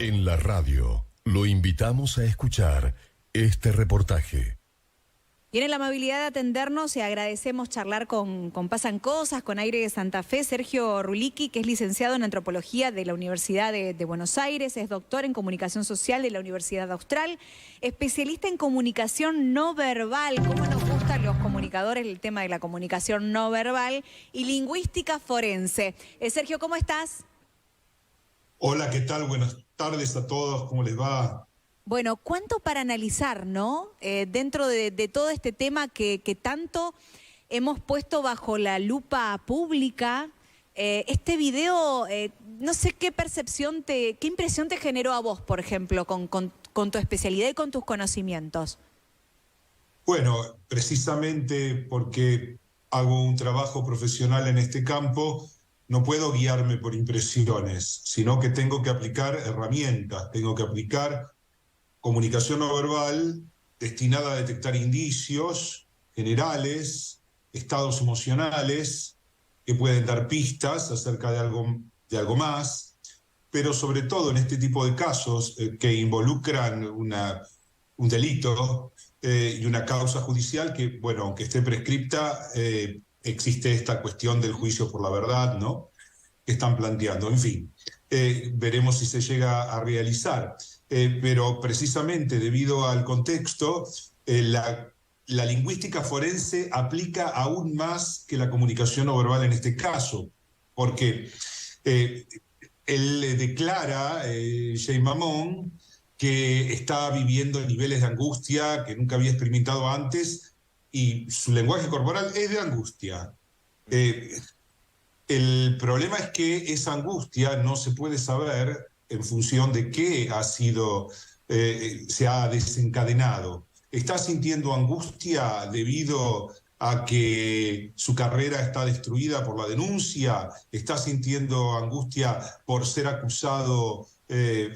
En la radio lo invitamos a escuchar este reportaje. Tienen la amabilidad de atendernos y agradecemos charlar con Pasan Cosas, con Aire de Santa Fe, Sergio Rulicki, que es licenciado en Antropología de la Universidad de Buenos Aires, es doctor en Comunicación Social de la Universidad Austral, especialista en comunicación no verbal, cómo nos gustan los comunicadores el tema de la comunicación no verbal, y lingüística forense. Sergio, ¿cómo estás? Hola, ¿qué tal? Buenas tardes a todos, ¿cómo les va? Bueno, ¿cuánto para analizar, no? Dentro de todo este tema que tanto hemos puesto bajo la lupa pública, este video, no sé qué percepción qué impresión te generó a vos, por ejemplo, con tu especialidad y con tus conocimientos. Bueno, precisamente porque hago un trabajo profesional en este campo, no puedo guiarme por impresiones, sino que tengo que aplicar herramientas, tengo que aplicar comunicación no verbal destinada a detectar indicios generales, estados emocionales que pueden dar pistas acerca de algo más, pero sobre todo en este tipo de casos que involucran un delito y una causa judicial que, bueno, aunque esté prescripta, existe esta cuestión del juicio por la verdad, ¿no?, que están planteando. En fin, veremos si se llega a realizar. Pero precisamente debido al contexto, la lingüística forense aplica aún más que la comunicación no verbal en este caso, porque él declara, Jay Mamón, que está viviendo niveles de angustia que nunca había experimentado antes y su lenguaje corporal es de angustia. El problema es que esa angustia no se puede saber en función de qué se ha desencadenado. ¿Está sintiendo angustia debido a que su carrera está destruida por la denuncia? ¿Está sintiendo angustia por ser acusado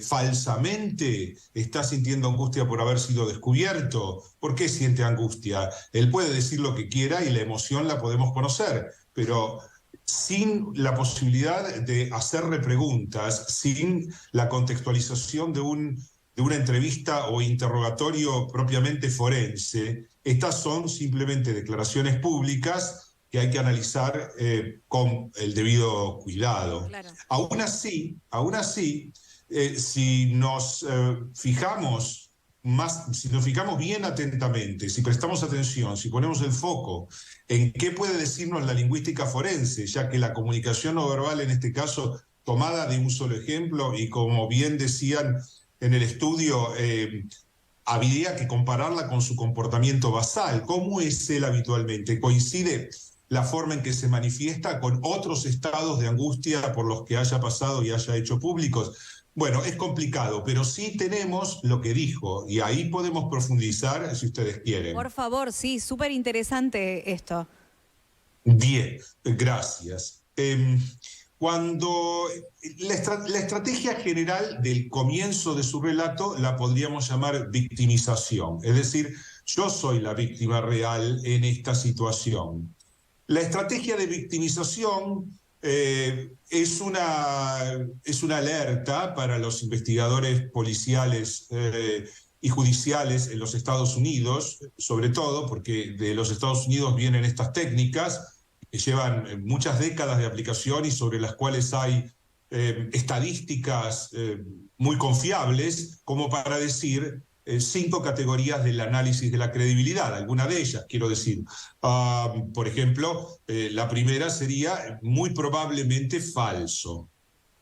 falsamente? ¿Está sintiendo angustia por haber sido descubierto? ¿Por qué siente angustia? Él puede decir lo que quiera y la emoción la podemos conocer, pero sin la posibilidad de hacer repreguntas, sin la contextualización de una entrevista o interrogatorio propiamente forense, estas son simplemente declaraciones públicas que hay que analizar con el debido cuidado. Claro. Aún así, si nos fijamos bien atentamente, si prestamos atención, si ponemos el foco en qué puede decirnos la lingüística forense, ya que la comunicación no verbal en este caso, tomada de un solo ejemplo, y como bien decían en el estudio, habría que compararla con su comportamiento basal. ¿Cómo es él habitualmente? ¿Coincide la forma en que se manifiesta con otros estados de angustia por los que haya pasado y haya hecho públicos? Bueno, es complicado, pero sí tenemos lo que dijo, y ahí podemos profundizar si ustedes quieren. Por favor, sí, súper interesante esto. Bien, gracias. Cuando la estrategia general del comienzo de su relato la podríamos llamar victimización, es decir, yo soy la víctima real en esta situación. La estrategia de victimización es una alerta para los investigadores policiales y judiciales en los Estados Unidos, sobre todo porque de los Estados Unidos vienen estas técnicas que llevan muchas décadas de aplicación y sobre las cuales hay estadísticas muy confiables, como para decir 5 categorías del análisis de la credibilidad, alguna de ellas, quiero decir. Por ejemplo, la primera sería muy probablemente falso.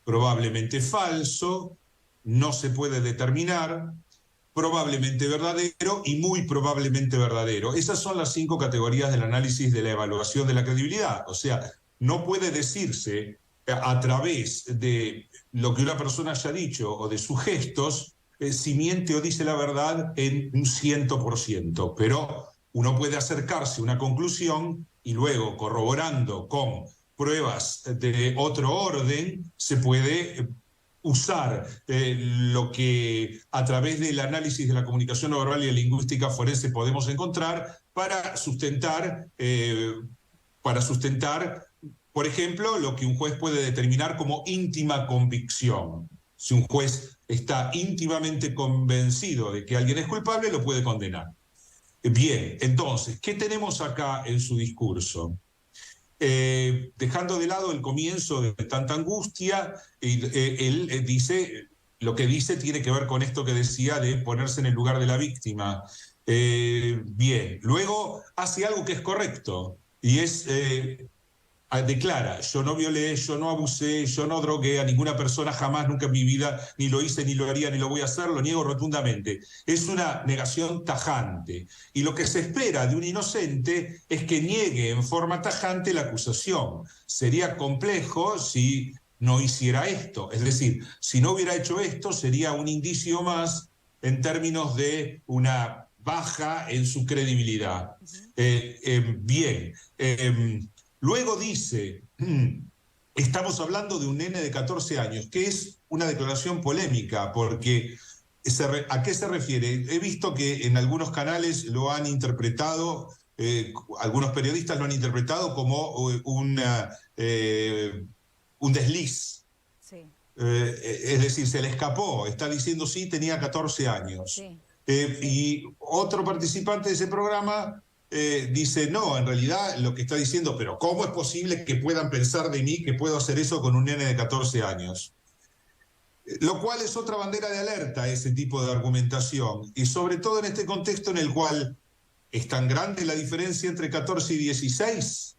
Probablemente falso, no se puede determinar, probablemente verdadero y muy probablemente verdadero. Esas son las 5 categorías del análisis de la evaluación de la credibilidad. O sea, no puede decirse a través de lo que una persona haya dicho o de sus gestos si miente o dice la verdad en un 100%, pero uno puede acercarse a una conclusión y luego, corroborando con pruebas de otro orden, se puede usar lo que a través del análisis de la comunicación no verbal y la lingüística forense podemos encontrar para sustentar, por ejemplo, lo que un juez puede determinar como íntima convicción. Si un juez está íntimamente convencido de que alguien es culpable, lo puede condenar. Bien, entonces, ¿qué tenemos acá en su discurso? Dejando de lado el comienzo de tanta angustia, él dice, lo que dice tiene que ver con esto que decía de ponerse en el lugar de la víctima. Bien, luego hace algo que es correcto, y es... declara, yo no violé, yo no abusé, yo no drogué a ninguna persona jamás, nunca en mi vida, ni lo hice, ni lo haría, ni lo voy a hacer, lo niego rotundamente. Es una negación tajante. Y lo que se espera de un inocente es que niegue en forma tajante la acusación. Sería complejo si no hiciera esto. Es decir, si no hubiera hecho esto, sería un indicio más en términos de una baja en su credibilidad. Bien. Luego dice, estamos hablando de un nene de 14 años, que es una declaración polémica, porque ¿a qué se refiere? He visto que en algunos canales lo han interpretado, algunos periodistas lo han interpretado como un desliz. Sí. Es decir, se le escapó, está diciendo sí, tenía 14 años. Sí. Y otro participante de ese programa... dice, no, en realidad lo que está diciendo, pero ¿cómo es posible que puedan pensar de mí que puedo hacer eso con un nene de 14 años? Lo cual es otra bandera de alerta, ese tipo de argumentación, y sobre todo en este contexto en el cual es tan grande la diferencia entre 14 y 16.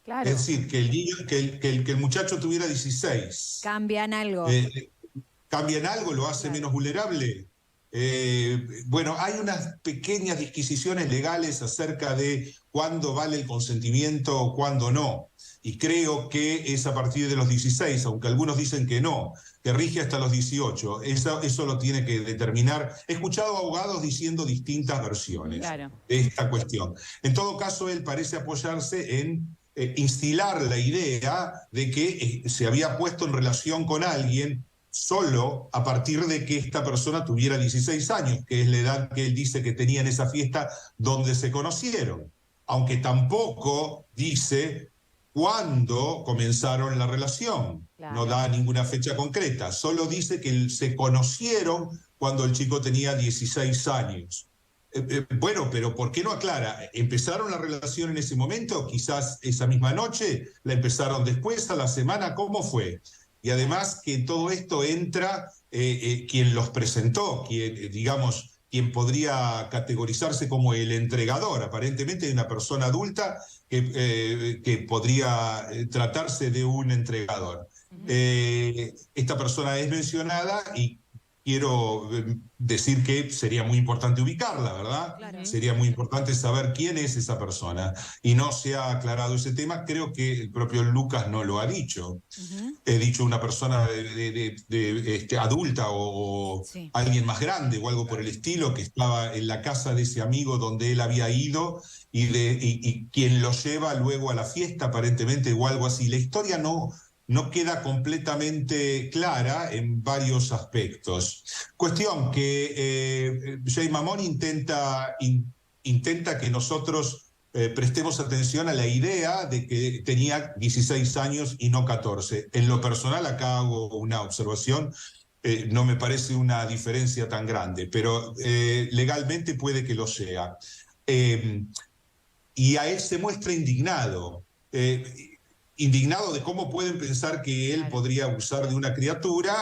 Claro. Es decir, que el niño, que el muchacho tuviera 16. Cambian algo. Cambian algo, lo hace menos vulnerable. Bueno, hay unas pequeñas disquisiciones legales acerca de cuándo vale el consentimiento o cuándo no. Y creo que es a partir de los 16, aunque algunos dicen que no, que rige hasta los 18. Eso lo tiene que determinar. He escuchado abogados diciendo distintas versiones de esta cuestión. En todo caso, él parece apoyarse en instilar la idea de que se había puesto en relación con alguien solo a partir de que esta persona tuviera 16 años, que es la edad que él dice que tenía en esa fiesta donde se conocieron, aunque tampoco dice cuándo comenzaron la relación. Claro. No da ninguna fecha concreta, solo dice que se conocieron cuando el chico tenía 16 años. Bueno, pero ¿por qué no aclara? ¿Empezaron la relación en ese momento? ¿Quizás esa misma noche? ¿La empezaron después, a la semana? ¿Cómo fue? Y además que en todo esto entra quien los presentó, quien podría categorizarse como el entregador, aparentemente de una persona adulta que podría tratarse de un entregador. Esta persona es mencionada y quiero decir que sería muy importante ubicarla, ¿verdad? Claro. Sería muy importante saber quién es esa persona. Y no se ha aclarado ese tema. Creo que el propio Lucas no lo ha dicho. He dicho una persona adulta o alguien más grande o algo por el estilo, que estaba en la casa de ese amigo donde él había ido y quien lo lleva luego a la fiesta, aparentemente, o algo así. La historia no queda completamente clara en varios aspectos. Cuestión que Jay Mamón intenta que nosotros prestemos atención a la idea de que tenía 16 años y no 14. En lo personal, acá hago una observación, no me parece una diferencia tan grande, pero legalmente puede que lo sea. Y a él se muestra indignado. Indignado de cómo pueden pensar que él podría abusar de una criatura,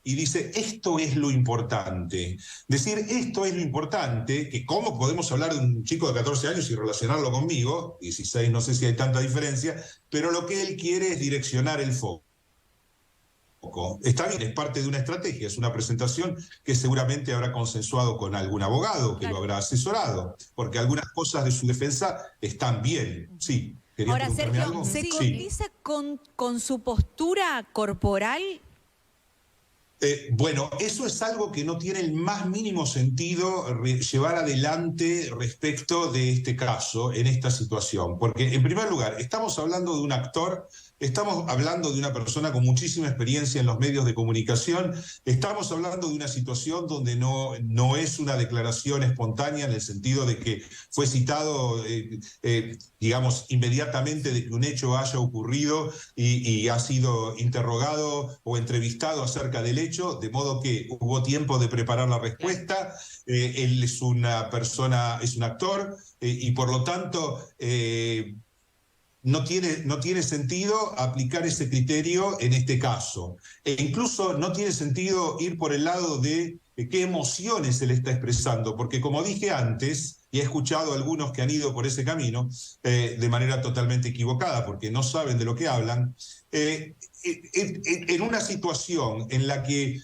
y dice, esto es lo importante. Decir, esto es lo importante, que cómo podemos hablar de un chico de 14 años y relacionarlo conmigo, 16 no sé si hay tanta diferencia, pero lo que él quiere es direccionar el foco. Está bien, es parte de una estrategia, es una presentación que seguramente habrá consensuado con algún abogado, que lo habrá asesorado, porque algunas cosas de su defensa están bien, sí. Ahora, Sergio, ¿se condice con su postura corporal? Bueno, eso es algo que no tiene el más mínimo sentido llevar adelante respecto de este caso, en esta situación. Porque, en primer lugar, estamos hablando de un actor estamos hablando de una persona con muchísima experiencia en los medios de comunicación, estamos hablando de una situación donde no es una declaración espontánea en el sentido de que fue citado, digamos, inmediatamente de que un hecho haya ocurrido y ha sido interrogado o entrevistado acerca del hecho, de modo que hubo tiempo de preparar la respuesta. Él es una persona, es un actor, y por lo tanto no tiene sentido aplicar ese criterio en este caso. E incluso no tiene sentido ir por el lado de qué emociones él está expresando, porque como dije antes, y he escuchado a algunos que han ido por ese camino de manera totalmente equivocada, porque no saben de lo que hablan, en una situación en la que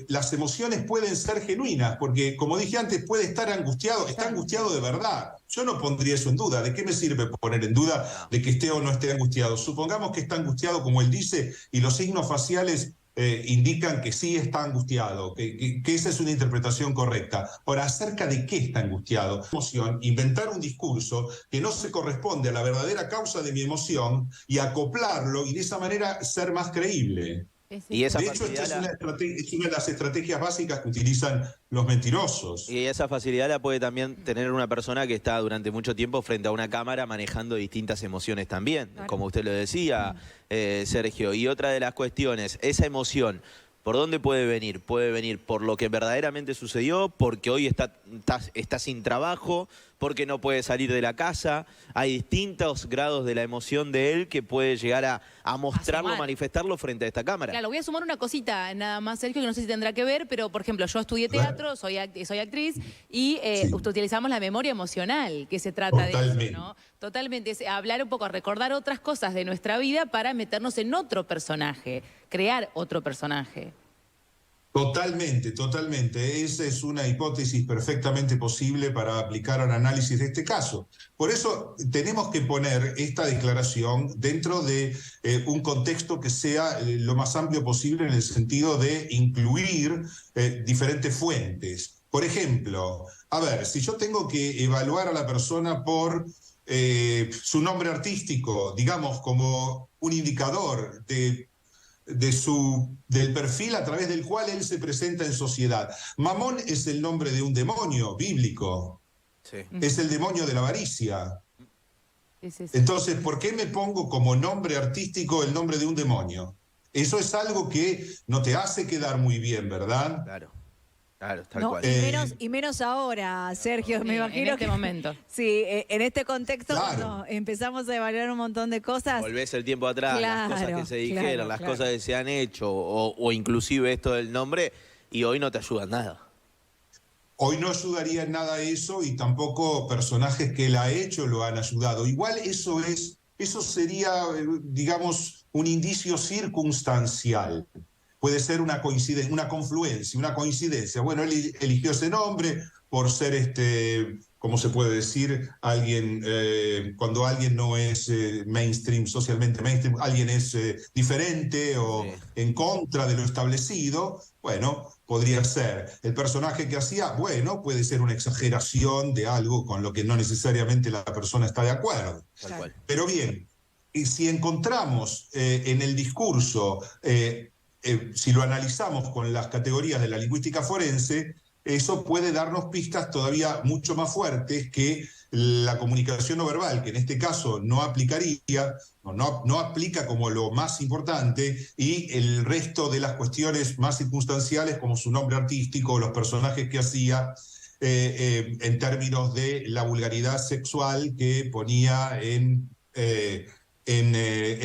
las emociones pueden ser genuinas, porque como dije antes, puede estar angustiado, está angustiado de verdad. Yo no pondría eso en duda. ¿De qué me sirve poner en duda de que esté o no esté angustiado? Supongamos que está angustiado, como él dice, y los signos faciales indican que sí está angustiado, que esa es una interpretación correcta. Ahora, ¿acerca de qué está angustiado? Emoción, inventar un discurso que no se corresponde a la verdadera causa de mi emoción y acoplarlo y de esa manera ser más creíble. Y esa de hecho, esta es una de las estrategias básicas que utilizan los mentirosos. Y esa facilidad la puede también tener una persona que está durante mucho tiempo frente a una cámara manejando distintas emociones también, claro, como usted lo decía, Sergio. Y otra de las cuestiones, esa emoción, ¿por dónde puede venir? Puede venir por lo que verdaderamente sucedió, porque hoy está sin trabajo, porque no puede salir de la casa. Hay distintos grados de la emoción de él que puede llegar a mostrarlo, manifestarlo frente a esta cámara. Claro, voy a sumar una cosita nada más, Sergio, que no sé si tendrá que ver, pero por ejemplo, yo estudié teatro, soy actriz, y utilizamos la memoria emocional, que se trata de eso, ¿no? Totalmente, es hablar un poco, recordar otras cosas de nuestra vida para meternos en otro personaje, crear otro personaje. Totalmente, totalmente. Esa es una hipótesis perfectamente posible para aplicar al análisis de este caso. Por eso tenemos que poner esta declaración dentro de un contexto que sea lo más amplio posible en el sentido de incluir diferentes fuentes. Por ejemplo, a ver, si yo tengo que evaluar a la persona por su nombre artístico, digamos, como un indicador del perfil a través del cual él se presenta en sociedad. Mamón es el nombre de un demonio bíblico. Sí. Es el demonio de la avaricia. Entonces, ¿por qué me pongo como nombre artístico el nombre de un demonio? Eso es algo que no te hace quedar muy bien, ¿verdad? Claro. Claro, tal no, cual. Y menos ahora, Sergio, sí, me imagino. En este momento. Sí, en este contexto, claro, cuando empezamos a evaluar un montón de cosas. Volvés el tiempo atrás, claro, las cosas que se dijeron, las cosas que se han hecho, o inclusive esto del nombre, y hoy no te ayuda en nada. Hoy no ayudaría en nada eso, y tampoco personajes que él ha hecho lo han ayudado. Igual eso sería, digamos, un indicio circunstancial. Puede ser una coincidencia, una confluencia, una coincidencia. Bueno, él eligió ese nombre por ser, ¿cómo se puede decir? Alguien, cuando alguien no es mainstream, socialmente mainstream, alguien es diferente o en contra de lo establecido, bueno, podría ser. El personaje que hacía, bueno, puede ser una exageración de algo con lo que no necesariamente la persona está de acuerdo. Tal cual. Pero bien, y si encontramos en el discurso... si lo analizamos con las categorías de la lingüística forense, eso puede darnos pistas todavía mucho más fuertes que la comunicación no verbal, que en este caso no aplicaría, no aplica como lo más importante, y el resto de las cuestiones más circunstanciales, como su nombre artístico, los personajes que hacía, en términos de la vulgaridad sexual que ponía en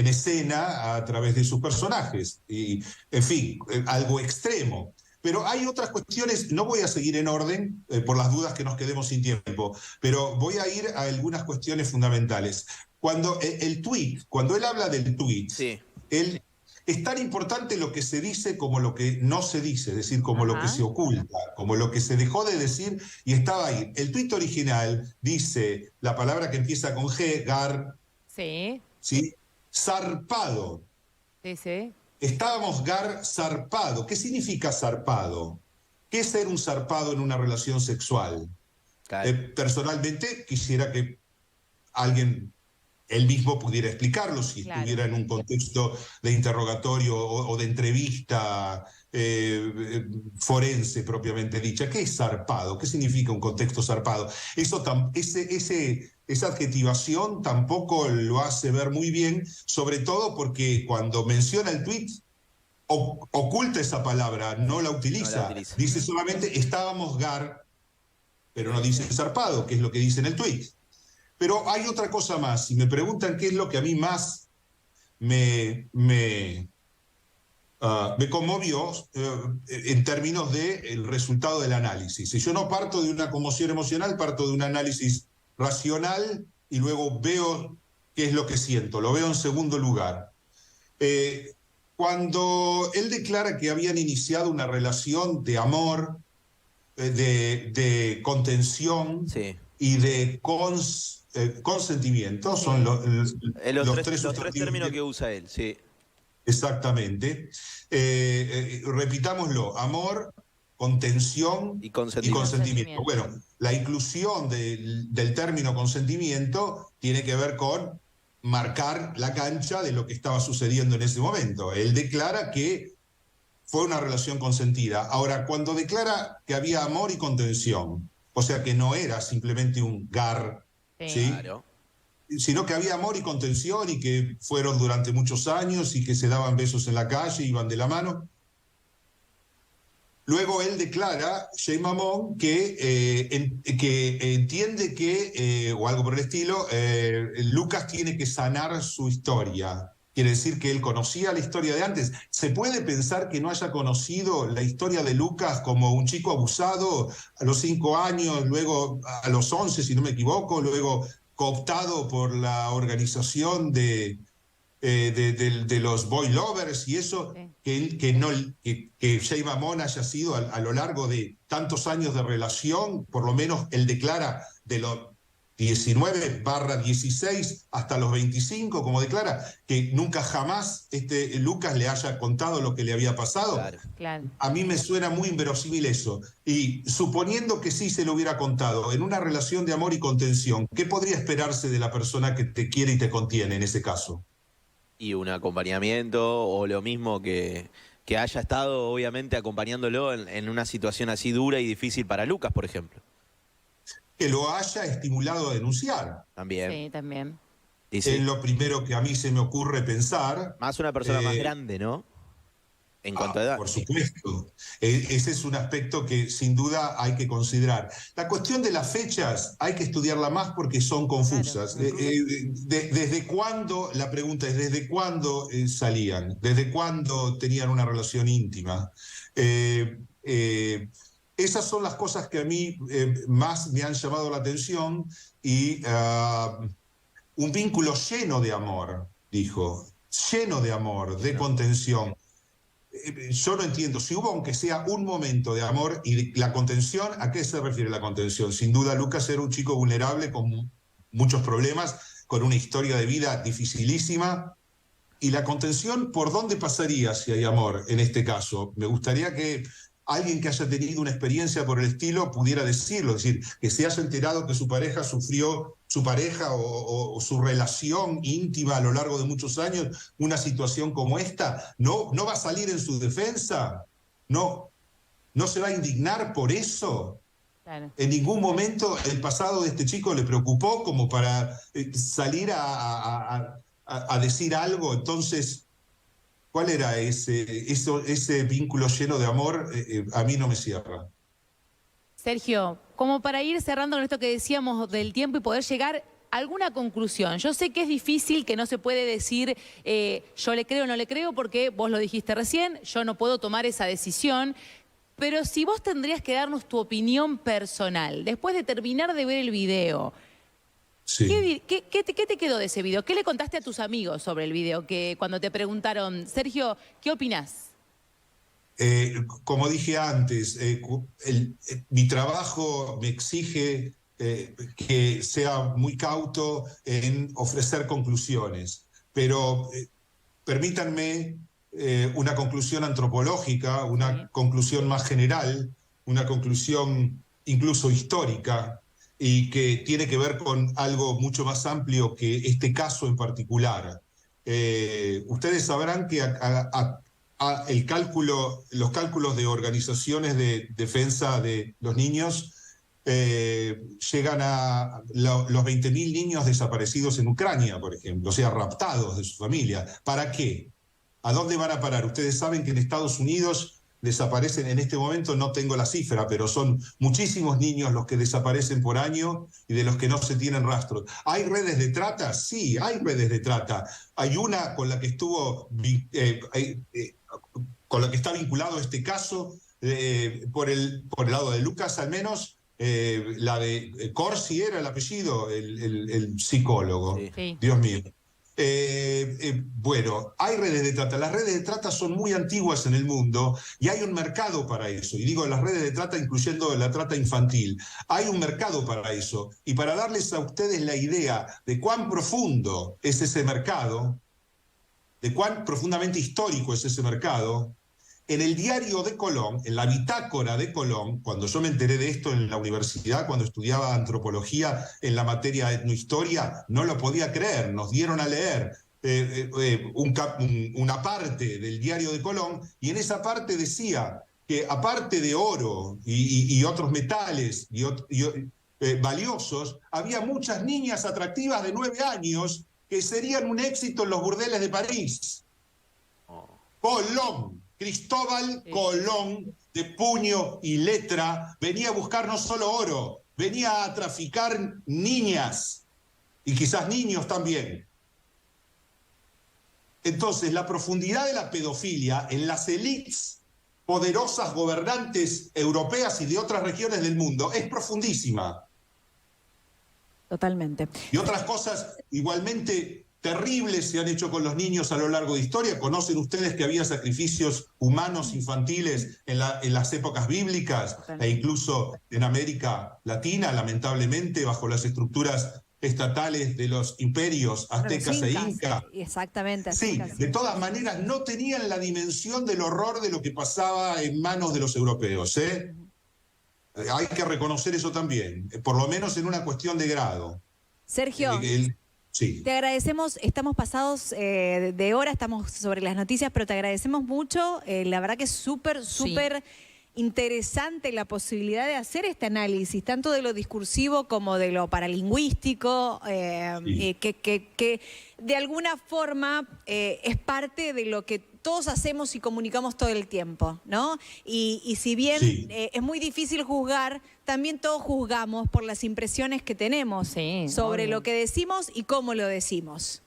escena a través de sus personajes. Y, en fin, algo extremo. Pero hay otras cuestiones, no voy a seguir en orden, por las dudas que nos quedemos sin tiempo, pero voy a ir a algunas cuestiones fundamentales. Cuando cuando él habla del tweet, es tan importante lo que se dice como lo que no se dice, es decir, como lo que se oculta, como lo que se dejó de decir y estaba ahí. El tweet original dice la palabra que empieza con G, gar, ¿sí? Zarpado. Sí. Estábamos zarpado. ¿Qué significa zarpado? ¿Qué es ser un zarpado en una relación sexual? Claro. Personalmente quisiera que alguien él mismo pudiera explicarlo si estuviera en un contexto de interrogatorio o de entrevista forense propiamente dicha. ¿Qué es zarpado? ¿Qué significa un contexto zarpado? Esa adjetivación tampoco lo hace ver muy bien, sobre todo porque cuando menciona el tuit oculta esa palabra, no la utiliza. Dice solamente estábamos gar, pero no dice zarpado, que es lo que dice en el tuit. Pero hay otra cosa más. Si me preguntan qué es lo que a mí más me conmovió en términos del resultado del análisis. Si yo no parto de una conmoción emocional, parto de un análisis racional y luego veo qué es lo que siento. Lo veo en segundo lugar. Cuando él declara que habían iniciado una relación de amor, de contención y de consentimiento, son los tres términos que usa él, sí. Exactamente. Repitámoslo: amor, contención y consentimiento. Bueno, la inclusión del término consentimiento tiene que ver con marcar la cancha de lo que estaba sucediendo en ese momento. Él declara que fue una relación consentida. Ahora, cuando declara que había amor y contención, o sea que no era simplemente un gar, ¿sí? Claro, sino que había amor y contención y que fueron durante muchos años y que se daban besos en la calle, iban de la mano. Luego él declara, Jay Mamón, que entiende que, o algo por el estilo, Lucas tiene que sanar su historia. Quiere decir que él conocía la historia de antes. ¿Se puede pensar que no haya conocido la historia de Lucas como un chico abusado a los 5 años, luego a los 11, si no me equivoco, luego cooptado por la organización de los boy lovers y eso, sí, que Jay Mamón haya sido a lo largo de tantos años de relación, por lo menos él declara de los 19/16 hasta los 25, como declara, que nunca jamás Lucas le haya contado lo que le había pasado. Claro. Claro. A mí me suena muy inverosímil eso. Y suponiendo que sí se lo hubiera contado, en una relación de amor y contención, ¿qué podría esperarse de la persona que te quiere y te contiene en ese caso? Y un acompañamiento, o lo mismo que haya estado, obviamente, acompañándolo en una situación así dura y difícil para Lucas, por ejemplo. Que lo haya estimulado a denunciar. También. Sí, también. Es lo primero que a mí se me ocurre pensar. Más una persona más grande, ¿no? En cuanto a edad. Por supuesto. Ese es un aspecto que sin duda hay que considerar. La cuestión de las fechas hay que estudiarla más porque son confusas. Claro. ¿Desde cuándo? La pregunta es, ¿desde cuándo salían? ¿Desde cuándo tenían una relación íntima? Esas son las cosas que a mí más me han llamado la atención y un vínculo lleno de amor, dijo, lleno de amor, de contención. Yo no entiendo, si hubo aunque sea un momento de amor y la contención, ¿a qué se refiere la contención? Sin duda Lucas era un chico vulnerable con muchos problemas, con una historia de vida dificilísima. ¿Y la contención por dónde pasaría si hay amor en este caso? Me gustaría que alguien que haya tenido una experiencia por el estilo pudiera decirlo, es decir, que se haya enterado que su pareja sufrió, su pareja o su relación íntima a lo largo de muchos años, una situación como esta, no va a salir en su defensa, no se va a indignar por eso. Claro. En ningún momento el pasado de este chico le preocupó como para salir a decir algo. Entonces, ¿cuál era ese vínculo lleno de amor? A mí no me cierra. Sergio, como para ir cerrando con esto que decíamos del tiempo y poder llegar a alguna conclusión. Yo sé que es difícil, que no se puede decir yo le creo o no le creo, porque vos lo dijiste recién, yo no puedo tomar esa decisión, pero si vos tendrías que darnos tu opinión personal, después de terminar de ver el video, sí, ¿qué te quedó de ese video? ¿Qué le contaste a tus amigos sobre el video? Que cuando te preguntaron, Sergio, ¿qué opinás? Como dije antes, mi trabajo me exige que sea muy cauto en ofrecer conclusiones, pero permítanme una conclusión antropológica, una conclusión más general, una conclusión incluso histórica. y que tiene que ver con algo mucho más amplio que este caso en particular. Ustedes sabrán que los cálculos de organizaciones de defensa de los niños llegan a los 20.000 niños desaparecidos en Ucrania, por ejemplo, o sea, raptados de su familia. ¿Para qué? ¿A dónde van a parar? Ustedes saben que en Estados Unidos desaparecen, en este momento no tengo la cifra, pero son muchísimos niños los que desaparecen por año y de los que no se tienen rastros. ¿Hay redes de trata? Sí, hay redes de trata. Hay una con la que con la que está vinculado este caso, por el lado de Lucas al menos, la de Corsi era el apellido, el psicólogo. Sí. Dios mío. Bueno, hay redes de trata. Las redes de trata son muy antiguas en el mundo y hay un mercado para eso. Y digo, las redes de trata incluyendo la trata infantil. Hay un mercado para eso. Y para darles a ustedes la idea de cuán profundo es ese mercado, de cuán profundamente histórico es ese mercado, en el diario de Colón, en la bitácora de Colón, cuando yo me enteré de esto en la universidad, cuando estudiaba antropología en la materia etnohistoria, no lo podía creer. Nos dieron a leer una parte del diario de Colón, y en esa parte decía que aparte de oro y otros metales valiosos, había muchas niñas atractivas de 9 años que serían un éxito en los burdeles de París. Colón. Cristóbal Colón, de puño y letra, venía a buscar no solo oro, venía a traficar niñas y quizás niños también. Entonces, la profundidad de la pedofilia en las élites poderosas gobernantes europeas y de otras regiones del mundo es profundísima. Totalmente. Y otras cosas igualmente terribles se han hecho con los niños a lo largo de historia. Conocen ustedes que había sacrificios humanos infantiles en las épocas bíblicas e incluso en América Latina, lamentablemente, bajo las estructuras estatales de los imperios aztecas e incas. Exactamente. Sí, de todas maneras no tenían la dimensión del horror de lo que pasaba en manos de los europeos, ¿eh? Hay que reconocer eso también, por lo menos en una cuestión de grado. Sergio. Sí. Te agradecemos, estamos pasados de hora, estamos sobre las noticias, pero te agradecemos mucho. La verdad que es súper interesante la posibilidad de hacer este análisis, tanto de lo discursivo como de lo paralingüístico, que de alguna forma es parte de lo que todos hacemos y comunicamos todo el tiempo, ¿no? Y si bien es muy difícil juzgar, también todos juzgamos por las impresiones que tenemos sobre lo que decimos y cómo lo decimos.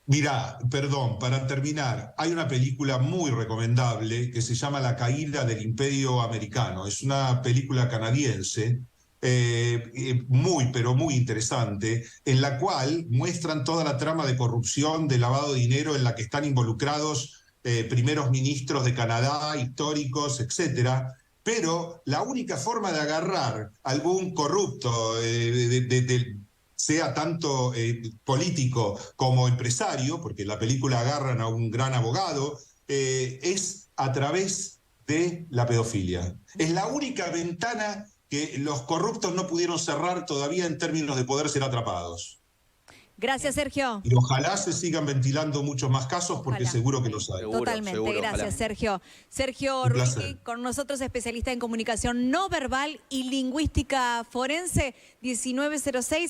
Mirá, perdón, para terminar, hay una película muy recomendable que se llama La caída del Imperio Americano. Es una película canadiense, pero muy interesante, en la cual muestran toda la trama de corrupción, de lavado de dinero en la que están involucrados primeros ministros de Canadá, históricos, etcétera. Pero la única forma de agarrar a algún corrupto, sea tanto político como empresario, porque en la película agarran a un gran abogado, es a través de la pedofilia. Es la única ventana que los corruptos no pudieron cerrar todavía en términos de poder ser atrapados. Gracias, Sergio. Y ojalá se sigan ventilando muchos más casos, porque seguro que los hay. Totalmente, gracias, ojalá. Sergio. Sergio Rullicki, con nosotros, especialista en comunicación no verbal y lingüística forense, 1906.